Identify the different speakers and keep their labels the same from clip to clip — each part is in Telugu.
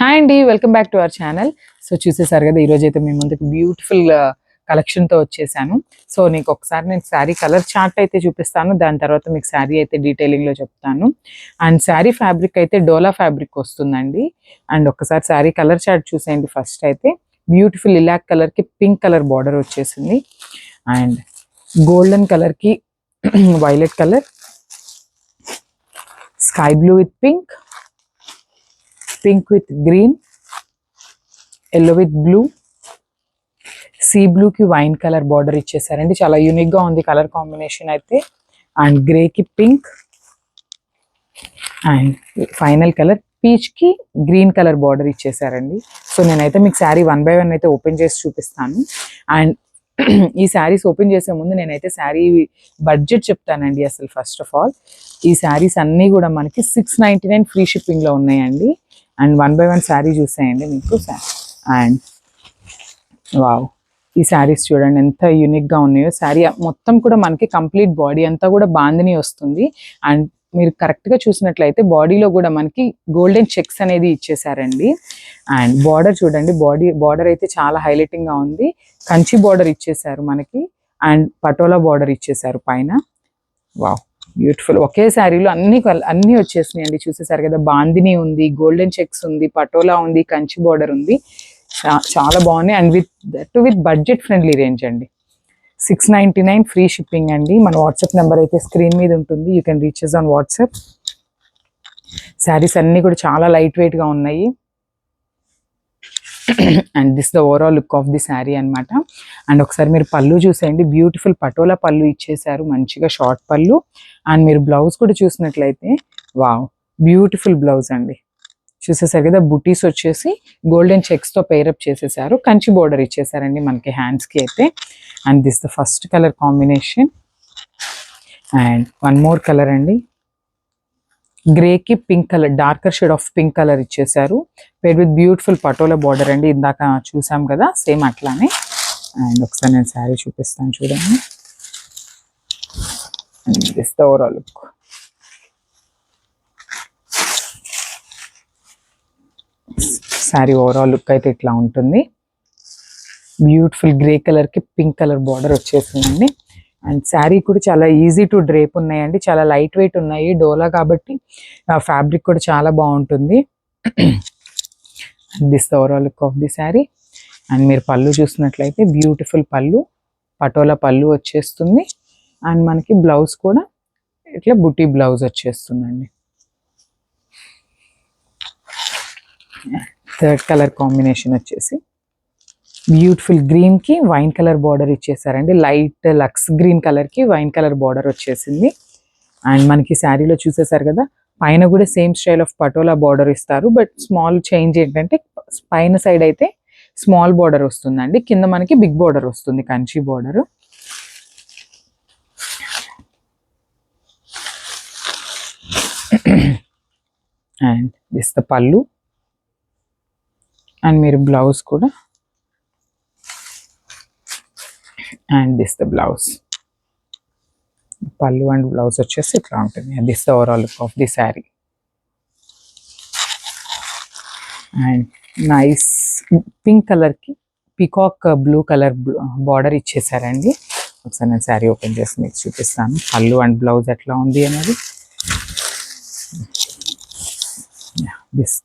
Speaker 1: హాయ్ అండి, welcome back to our channel. So చూసేసారు కదా, ఈరోజు అయితే మేము ముందుకు బ్యూటిఫుల్ కలెక్షన్తో వచ్చేసాను. సో నీకు ఒకసారి నేను శారీ కలర్ చార్ట్ అయితే చూపిస్తాను, దాని తర్వాత మీకు శారీ అయితే డీటెయిలింగ్లో చెప్తాను. అండ్ శారీ ఫ్యాబ్రిక్ అయితే డోలా ఫ్యాబ్రిక్ వస్తుందండి. అండ్ ఒకసారి శారీ కలర్ చార్ట్ చూసేయండి. ఫస్ట్ అయితే బ్యూటిఫుల్ లిలాక్ కలర్కి పింక్ కలర్ బార్డర్ వచ్చేసింది. అండ్ గోల్డెన్ కలర్కి violet colour, sky blue with pink, pink with green, yellow with blue, sea blue కి వైన్ కలర్ బార్డర్ ఇచ్చేసారండి. చాలా యూనిక్ గా ఉంది కలర్ కాంబినేషన్ అయితే. అండ్ గ్రే కి pink, and final colour peach కి గ్రీన్ కలర్ బార్డర్ ఇచ్చేసారండి. సో నేనైతే మీకు శారీ 1 by 1 అయితే ఓపెన్ చేసి చూపిస్తాను. అండ్ ఈ శారీస్ ఓపెన్ చేసే ముందు నేనైతే శారీ బడ్జెట్ చెప్తానండి. అసలు ఫస్ట్ ఆఫ్ ఆల్ ఈ శారీస్ అన్నీ కూడా మనకి 699 ఫ్రీ షిప్పింగ్ లో ఉన్నాయండి. అండ్ 1 by 1 శారీ చూసేయండి మీకు. అండ్ వావ్, ఈ శారీస్ చూడండి ఎంత యూనిక్ గా ఉన్నాయో. శారీ మొత్తం కూడా మనకి కంప్లీట్ బాడీ అంతా కూడా బాందిని వస్తుంది. అండ్ మీరు కరెక్ట్ గా చూసినట్లయితే బాడీలో కూడా మనకి గోల్డెన్ చెక్స్ అనేది ఇచ్చేసారండి. అండ్ బార్డర్ చూడండి, బార్డర్ అయితే చాలా హైలైటింగ్ గా ఉంది. కంచి బార్డర్ ఇచ్చేసారు మనకి, అండ్ పటోలా బార్డర్ ఇచ్చేసారు పైన. Wow, beautiful. ఒకే శారీలో అన్ని వచ్చేసినాయి అండి. చూసేసారు కదా, బాందిని ఉంది, గోల్డెన్ చెక్స్ ఉంది, పటోలా ఉంది, కంచి బార్డర్ ఉంది. చాలా బాగున్నాయి. And with budget friendly range అండి. 699 ఫ్రీ షిప్పింగ్ అండి. మన వాట్సాప్ నెంబర్ అయితే స్క్రీన్ మీద ఉంటుంది. You can reaches on WhatsApp. Saris అన్ని కూడా చాలా లైట్ వెయిట్ గా ఉన్నాయి. And this the overall look of the sari అనమాట. అండ్ ఒకసారి మీరు పళ్ళు చూసేయండి. బ్యూటిఫుల్ పటోలా పళ్ళు ఇచ్చేసారు, మంచిగా షార్ట్ పళ్ళు. అండ్ మీరు బ్లౌజ్ కూడా చూసినట్లయితే వావ్, బ్యూటిఫుల్ బ్లౌజ్ అండి. చూసేసారు కదా, బుటీస్ వచ్చేసి గోల్డెన్ చెక్స్ తో పేరప్ చేసేసారు. కంచి బోర్డర్ ఇచ్చేసారండి మనకి హ్యాండ్స్ కి అయితే. And this the first colour combination. And one more colour అండి, గ్రే కి pink colour, darker shade of pink colour ఇచ్చేసారు. Pair with beautiful Patola border అండి. ఇందాక చూసాం కదా, సేమ్ అట్లానే. అండ్ ఒకసారి నేను శారీ చూపిస్తాను చూడండి. And this the overall look. Sari overall look అయితే ఇట్లా ఉంటుంది. బ్యూటిఫుల్ గ్రే కలర్ కి పింక్ కలర్ బార్డర్ వచ్చేసిందండి. అండ్ శారీ కూడా చాలా ఈజీ టు డ్రేప్ ఉన్నాయండి. చాలా లైట్ వెయిట్ ఉన్నాయి, డోలా కాబట్టి ఫ్యాబ్రిక్ కూడా చాలా బాగుంటుంది. This overall look of the sari. And మీరు పళ్ళు చూసినట్లయితే బ్యూటిఫుల్ పళ్ళు, పటోలా పళ్ళు వచ్చేస్తుంది. అండ్ మనకి బ్లౌజ్ కూడా ఇట్లా బుటీ బ్లౌజ్ వచ్చేస్తుందండి. థర్డ్ కలర్ కాంబినేషన్ వచ్చేసి బ్యూటిఫుల్ గ్రీన్ కి వైన్ కలర్ బార్డర్ ఇచ్చేసారండి. లైట్ లక్స్ గ్రీన్ కలర్ కి వైన్ కలర్ బార్డర్ వచ్చేసింది. అండ్ మనకి శారీలో చూసేసారు కదా, పైన కూడా same style of Patola border ఇస్తారు. బట్ స్మాల్ చేంజ్ ఏంటంటే పైన సైడ్ అయితే స్మాల్ బార్డర్ వస్తుందండి, కింద మనకి బిగ్ బార్డర్ వస్తుంది, Kanchi border. And this the pallu. And మీరు బ్లౌజ్ కూడా, అండ్ దిస్ ద బ్లౌజ్. పళ్ళు అండ్ బ్లౌజ్ వచ్చేసి ఇట్లా ఉంటుంది. This the overall look of the sari. And nice pink colour కి పికాక్ బ్లూ కలర్ బార్డర్ ఇచ్చేసారండి. ఒకసారి నేను శారీ ఓపెన్ చేసి మీకు చూపిస్తాను పళ్ళు అండ్ బ్లౌజ్ ఎట్లా ఉంది అనేది. This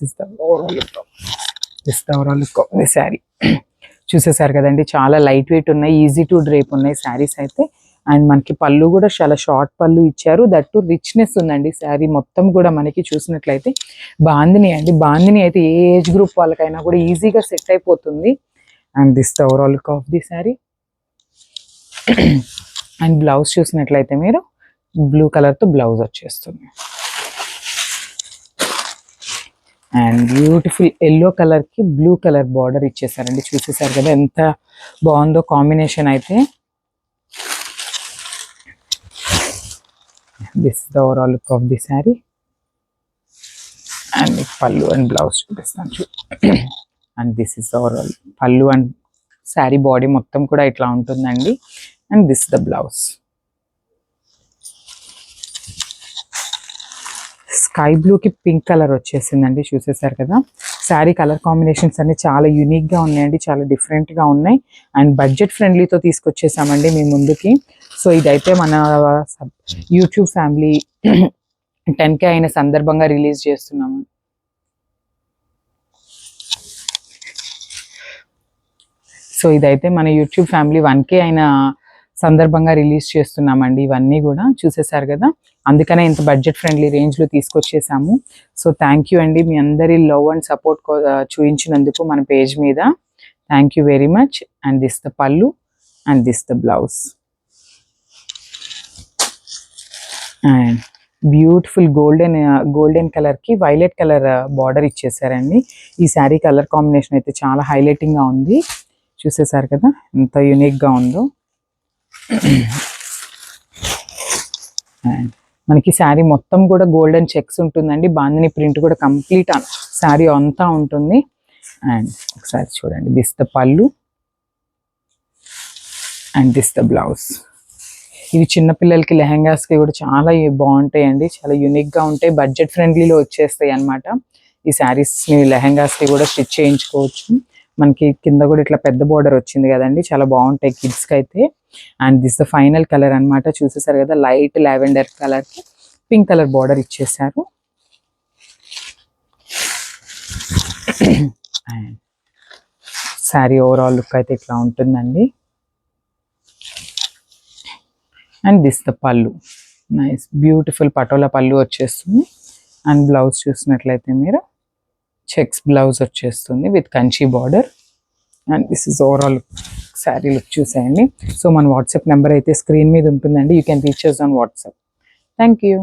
Speaker 1: is the overall look of the sari. చూసేసారు కదండి, చాలా లైట్ వెయిట్ ఉన్నాయి, ఈజీ టు డ్రేప్ ఉన్నాయి శారీస్ అయితే. అండ్ మనకి పళ్ళు కూడా చాలా షార్ట్ పళ్ళు ఇచ్చారు. దట్ టు రిచ్నెస్ ఉందండి శారీ మొత్తం కూడా. మనకి చూసినట్లయితే బాందిని అండి, బాందిని అయితే ఏ ఏజ్ గ్రూప్ వాళ్ళకైనా కూడా ఈజీగా సెట్ అయిపోతుంది. And this the overall look of the sari. And blouse చూసినట్లయితే మీరు బ్లూ కలర్ తో బ్లౌజ్ వచ్చేస్తుంది. అండ్ బ్యూటిఫుల్ ఎల్లో కలర్ కి బ్లూ కలర్ బార్డర్ ఇచ్చేసారండి. చూసేసారు కదా ఎంత బాగుందో కాంబినేషన్ అయితే. This the overall look of the sari. And పళ్ళు అండ్ బ్లౌజ్ చూపిస్తాను. అండ్ దిస్ ఇస్ ఓవరాల్ పళ్ళు అండ్ శారీ బాడీ మొత్తం కూడా ఇట్లా ఉంటుందండి. And this the blouse. Sky బ్లూకి పింక్ కలర్ వచ్చేసిందండి, చూసేసారు కదా. శారీ కలర్ కాంబినేషన్స్ అన్ని చాలా యూనిక్గా ఉన్నాయండి, చాలా డిఫరెంట్గా ఉన్నాయి. అండ్ బడ్జెట్ ఫ్రెండ్లీతో తీసుకొచ్చేసామండి మీ ముందుకి. సో ఇదైతే మన యూట్యూబ్ ఫ్యామిలీ 10K అయిన సందర్భంగా రిలీజ్ చేస్తున్నాము. సో ఇదైతే మన యూట్యూబ్ ఫ్యామిలీ 1K అయిన సందర్భంగా రిలీజ్ చేస్తున్నామండి. ఇవన్నీ కూడా చూసేసారు కదా, అందుకనే ఇంత బడ్జెట్ ఫ్రెండ్లీ రేంజ్లో తీసుకొచ్చేసాము. సో థ్యాంక్ యూ అండి, మీ అందరి లవ్ అండ్ సపోర్ట్ చూపించినందుకు మన పేజ్ మీద. Thank you very much. And this the pallu and this the blouse. And beautiful golden కలర్కి వైలెట్ కలర్ బార్డర్ ఇచ్చేసారండి. ఈ శారీ కలర్ కాంబినేషన్ అయితే చాలా హైలైటింగ్గా ఉంది, చూసేసారు కదా ఎంత యూనిక్గా ఉందో. అండ్ మనకి శారీ మొత్తం కూడా గోల్డెన్ చెక్స్ ఉంటుందండి, బాందిని ప్రింట్ కూడా కంప్లీట్ శారీ అంతా ఉంటుంది. అండ్ ఒకసారి చూడండి, this the pallu and this the blouse. ఇవి చిన్నపిల్లలకి లెహెంగాస్కి కూడా చాలా బాగుంటాయండి, చాలా యూనిక్గా ఉంటాయి, బడ్జెట్ ఫ్రెండ్లీలో వచ్చేస్తాయి అన్నమాట. ఈ శారీస్ని లెహెంగాస్కి కూడా స్టిచ్ చేయించుకోవచ్చు. మనకి కింద కూడా ఇట్లా పెద్ద బోర్డర్ వచ్చింది కదండి, చాలా బాగుంటాయి కిడ్స్కి అయితే. And this the final colour అనమాట, చూసేసారు కదా, లైట్ లావెండర్ కలర్కి పింక్ కలర్ బార్డర్ ఇచ్చేసారు. అండ్ శారీ ఓవరాల్ లుక్ అయితే ఇట్లా ఉంటుందండి. And this the pallu, nice beautiful Patola pallu వచ్చేస్తుంది. అండ్ బ్లౌజ్ చూసినట్లయితే మీరు చెక్స్ బ్లౌజ్ వచ్చేస్తుంది with Kanchi border. And this is overall sari look చూసేయండి. సో మన వాట్సాప్ నెంబర్ అయితే స్క్రీన్ మీద ఉంటుందండి, you can reach us on WhatsApp. Thank you.